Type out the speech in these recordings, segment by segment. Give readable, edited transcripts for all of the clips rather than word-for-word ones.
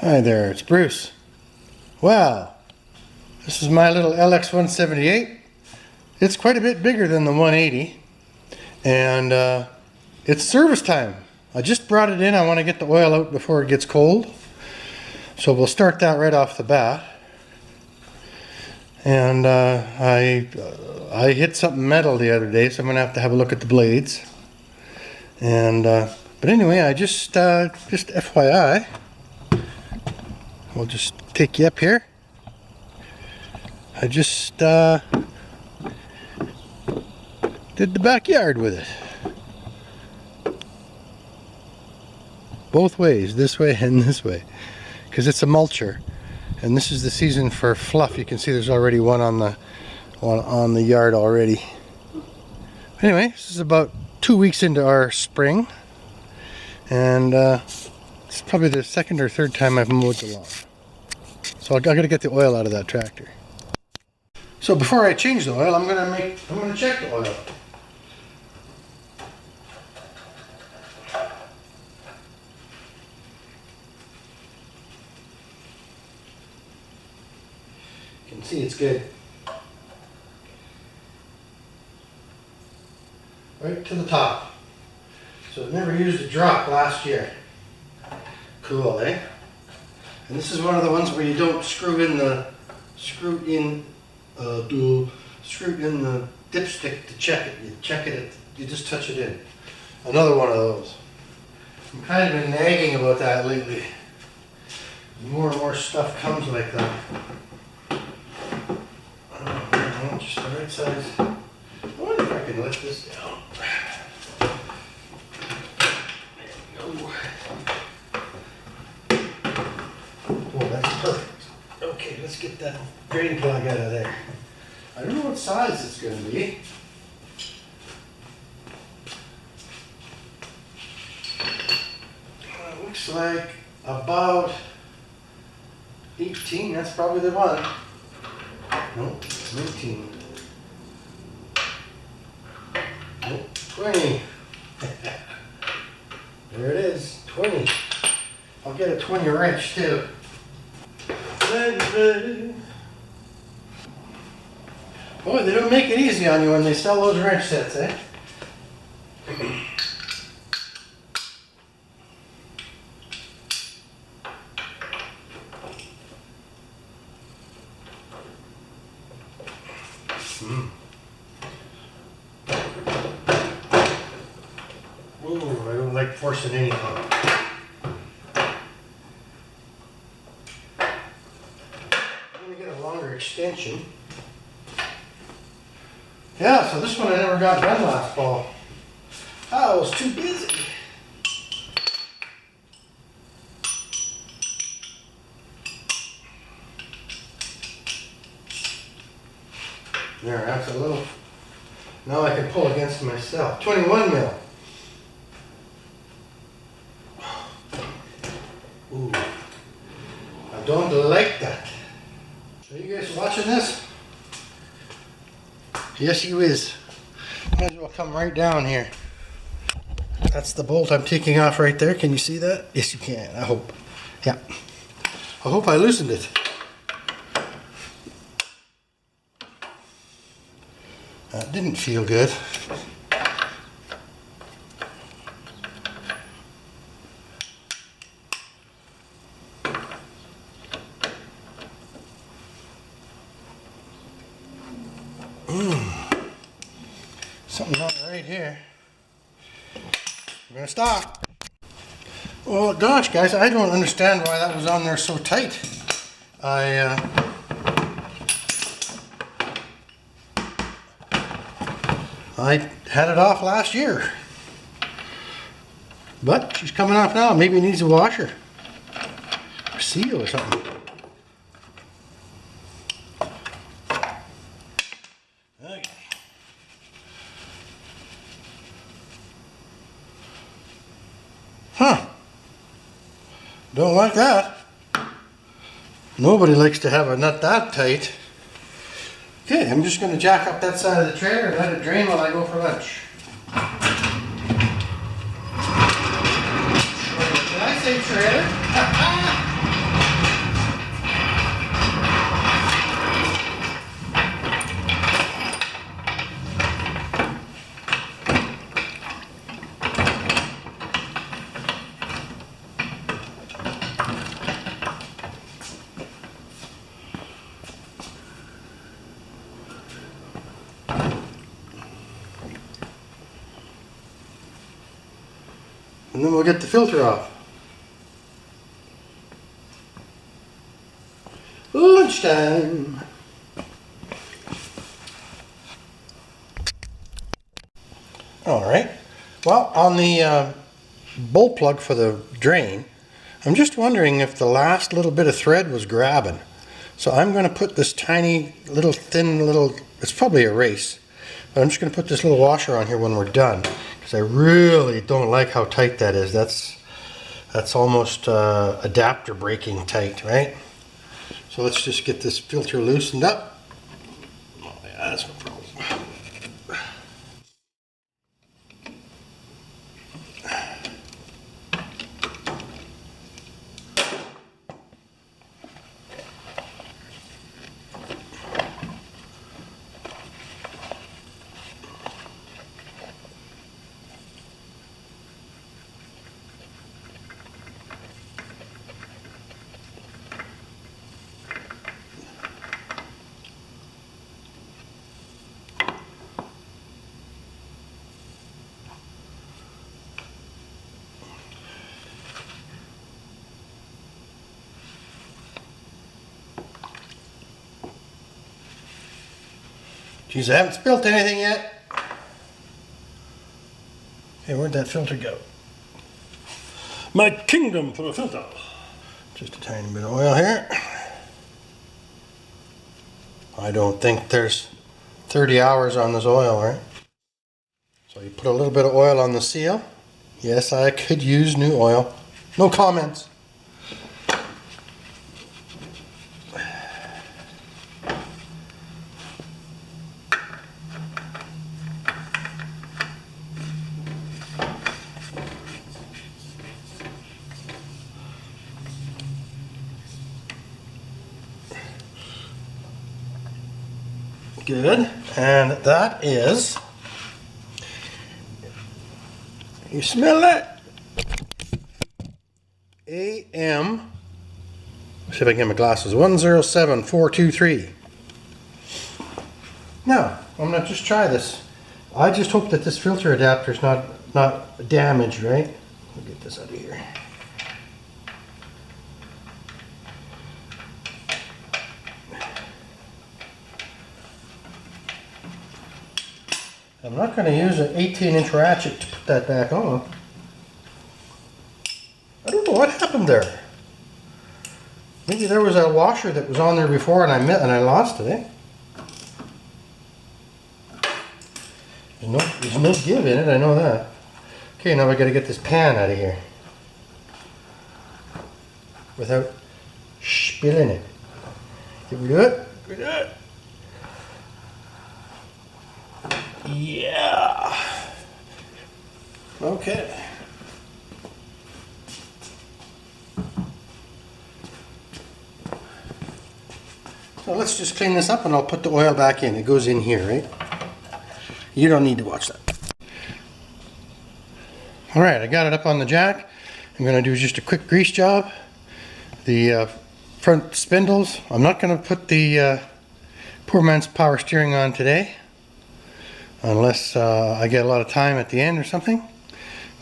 Hi there, it's Bruce. Well, this is my little LX178. It's quite a bit bigger than the 180, and it's service time. I just brought it in. I want to get the oil out before it gets cold, so we'll start that right off the bat. And I hit something metal the other day, so I'm gonna have to have a look at the blades. And but anyway, I just FYI. We'll just take you up here. I just did the backyard with it. Both ways, this way and this way. Because it's a mulcher. And this is the season for fluff. You can see there's already one on the yard already. Anyway, this is about 2 weeks into our spring. And it's probably the second or third time I've mowed the lawn. So I gotta get the oil out of that tractor. So before I change the oil, I'm gonna check the oil. You can see it's good. Right to the top. So it never used a drop last year. Cool, eh? And this is one of the ones where you don't screw in the dipstick to check it. You check it, you just touch it in. Another one of those. I'm kind of been nagging about that lately. More and more stuff comes like that. Oh, just the right size. I wonder if I can lift this down. Okay, let's get that drain plug out of there. I don't know what size it's going to be. It looks like about 18. That's probably the one. Nope, 19. Nope, 20. There it is, 20. I'll get a 20 wrench too. Boy, they don't make it easy on you when they sell those wrench sets, eh? Ooh, I don't like forcing anything. Extension. Yeah, so this one I never got done last fall. I was too busy. There, that's a little. Now I can pull against myself. 21 mil. Ooh, I don't like that. Are you guys watching this? Yes, you is. Might as well come right down here. That's the bolt I'm taking off right there. Can you see that? Yes, you can. I hope. Yeah. I hope I loosened it. That didn't feel good. Something not right here. I'm gonna stop. Well, gosh, guys, I don't understand why that was on there so tight. I had it off last year, but she's coming off now. Maybe it needs a washer, or seal, or something. Huh. Don't like that. Nobody likes to have a nut that tight. Okay, I'm just going to jack up that side of the trailer and let it drain while I go for lunch. Did I say trailer? and then we'll get the filter off. Lunchtime. Alright, well, on the bolt plug for the drain, I'm just wondering if the last little bit of thread was grabbing. So I'm going to put this tiny little thin little, it's probably a race, but I'm just going to put this little washer on here when we're done, because I really don't like how tight that is. That's almost adapter breaking tight, right? So let's just get this filter loosened up. Oh yeah, that's no problem. Geez, I haven't spilt anything yet. Okay, where'd that filter go? My kingdom for a filter. Just a tiny bit of oil here. I don't think there's 30 hours on this oil, right? So you put a little bit of oil on the seal. Yes, I could use new oil. No comments. Good, and that is, you smell that? AM, see if I can get my glasses, 107423. Now, I'm going to just try this. I just hope that this filter adapter is not damaged, right? I'll get this out of here. I'm not going to use an 18-inch ratchet to put that back on. I don't know what happened there. Maybe there was a washer that was on there before and I lost it, eh? There's no give in it, I know that. Okay, now I got to get this pan out of here without spilling it. Did we do it? We did it. Yeah. Okay. So let's just clean this up and I'll put the oil back in. It goes in here, right? You don't need to watch that. Alright, I got it up on the jack. I'm going to do just a quick grease job. The front spindles, I'm not going to put the poor man's power steering on today, unless I get a lot of time at the end or something.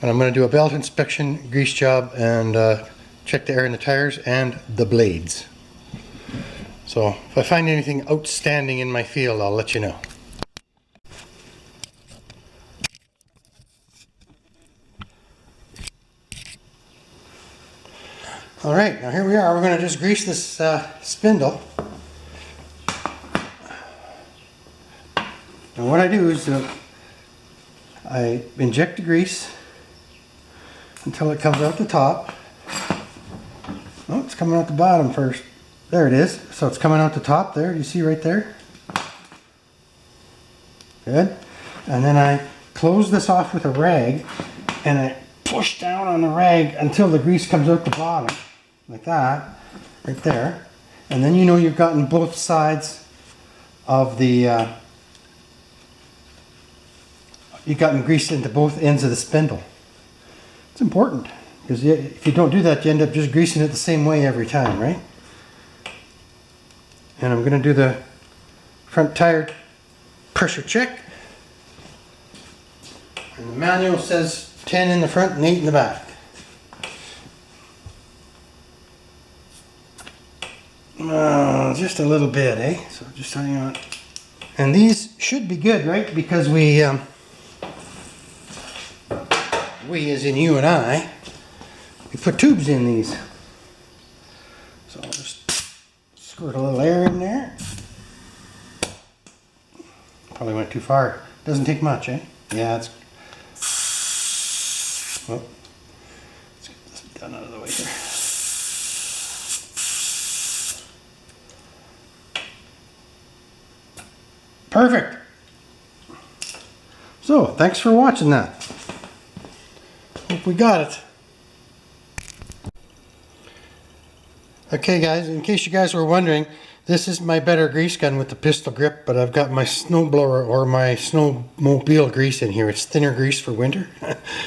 But I'm going to do a belt inspection, grease job, and check the air in the tires and the blades. So if I find anything outstanding in my field, I'll let you know. Alright, now here we are. We're going to just grease this spindle. And what I do is I inject the grease until it comes out the top. Oh, it's coming out the bottom first. There it is. So it's coming out the top there. You see right there? Good. And then I close this off with a rag and I push down on the rag until the grease comes out the bottom. Like that. Right there. And then you know you've gotten both sides of the you've gotten grease into both ends of the spindle. It's important because if you don't do that, you end up just greasing it the same way every time, right? And I'm going to do the front tire pressure check. And the manual says 10 in the front and 8 in the back. Just a little bit, eh? So just hang on. And these should be good, right? Because we as in you and I, we put tubes in these. So I'll just squirt a little air in there. Probably went too far. Doesn't take much, eh? Yeah, it's... Well, let's get this done out of the way here. Perfect. So, thanks for watching that. Hope we got it. Okay guys, in case you guys were wondering, this is my better grease gun with the pistol grip, but I've got my snowblower or my snowmobile grease in here. It's thinner grease for winter.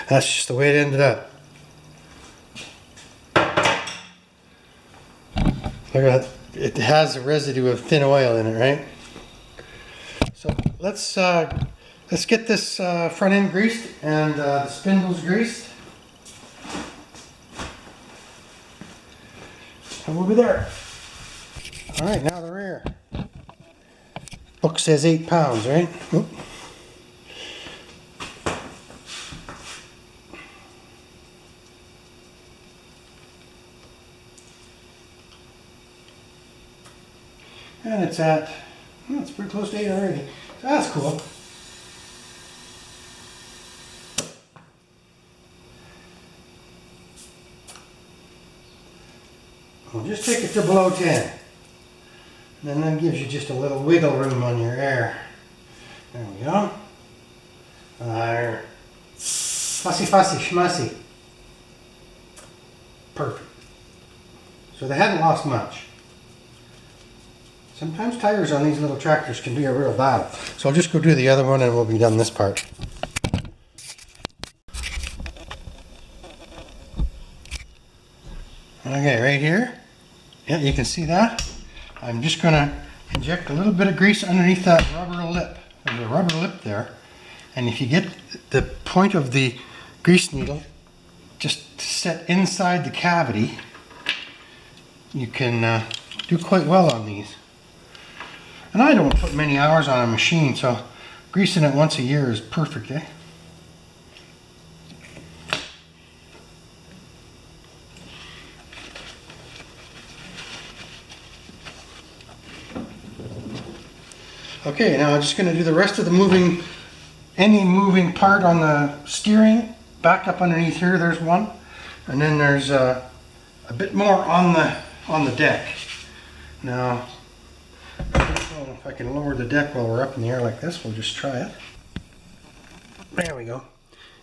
That's just the way it ended up. Look at that. It has a residue of thin oil in it, right? So let's get this front end greased and the spindles greased. And we'll be there. Alright, now the rear. Book says 8 pounds, right? Oop. And it's at, well, it's pretty close to 8 already. So that's cool. We'll just take it to below 10. And then that gives you just a little wiggle room on your air. There we go. There. Fussy, fussy, schmussy. Perfect. So they hadn't lost much. Sometimes tires on these little tractors can be a real battle. So I'll just go do the other one and we'll be done this part. Okay, right here. Yeah, you can see that. I'm just going to inject a little bit of grease underneath that rubber lip. There's a rubber lip there. And if you get the point of the grease needle just set inside the cavity, you can do quite well on these. And I don't put many hours on a machine, so greasing it once a year is perfect, eh? Okay, now I'm just going to do the rest of the any moving part on the steering. Back up underneath here, there's one. And then there's a bit more on the deck. Now, I don't know if I can lower the deck while we're up in the air like this. We'll just try it. There we go.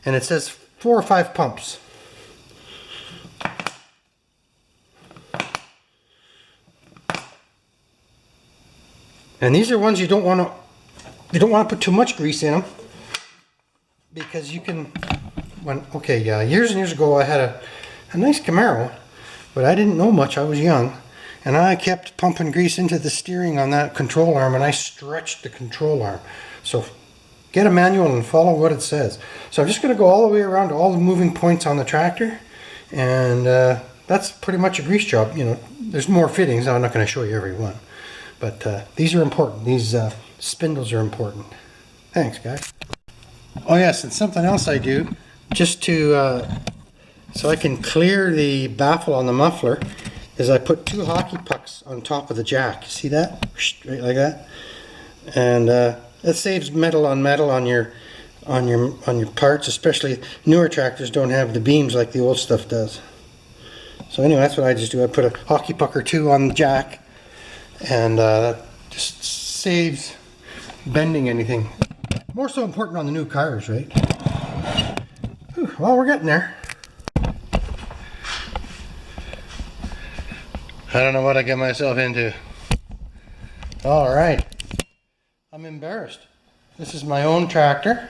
And it says 4 or 5 pumps. And these are ones you don't want to put too much grease in them, because you can, years and years ago I had a nice Camaro, but I didn't know much. I was young, and I kept pumping grease into the steering on that control arm, and I stretched the control arm. So get a manual and follow what it says. So I'm just going to go all the way around to all the moving points on the tractor, and that's pretty much a grease job. You know, there's more fittings. I'm not going to show you every one. But these are important. These spindles are important. Thanks, guys. Oh yes, and something else I do, just to so I can clear the baffle on the muffler, is I put 2 hockey pucks on top of the jack. You see that? Right like that. And that saves metal on your parts. Especially newer tractors don't have the beams like the old stuff does. So anyway, that's what I just do. I put a hockey puck or 2 on the jack. And that just saves bending anything. More so important on the new cars, right? Whew, well, we're getting there. I don't know what I get myself into. Alright. I'm embarrassed. This is my own tractor.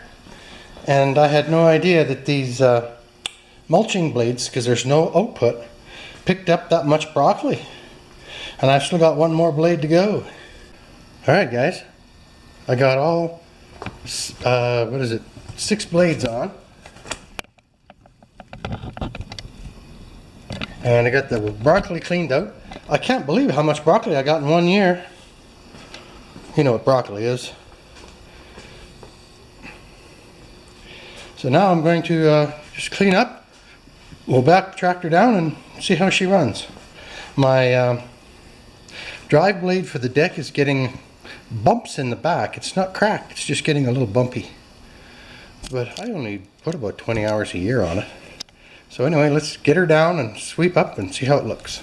And I had no idea that these mulching blades, because there's no output, picked up that much broccoli. And I've still got 1 more blade to go. Alright guys, I got all, 6 blades on. And I got the broccoli cleaned out. I can't believe how much broccoli I got in 1 year. You know what broccoli is. So now I'm going to just clean up. We'll back the tractor down and see how she runs. My drive blade for the deck is getting bumps in the back. It's not cracked, it's just getting a little bumpy. But I only put about 20 hours a year on it. So anyway, let's get her down and sweep up and see how it looks.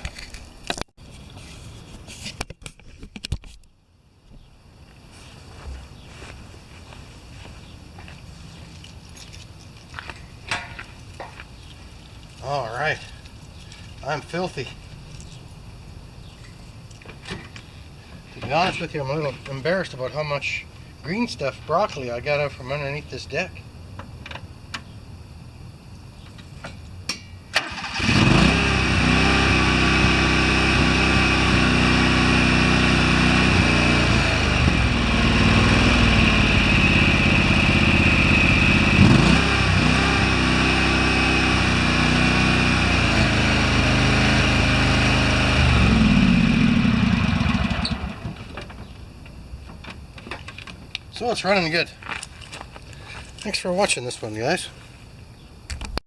All right, I'm filthy. To be honest with you, I'm a little embarrassed about how much green stuff broccoli I got out from underneath this deck. So it's running good. Thanks for watching this one, guys.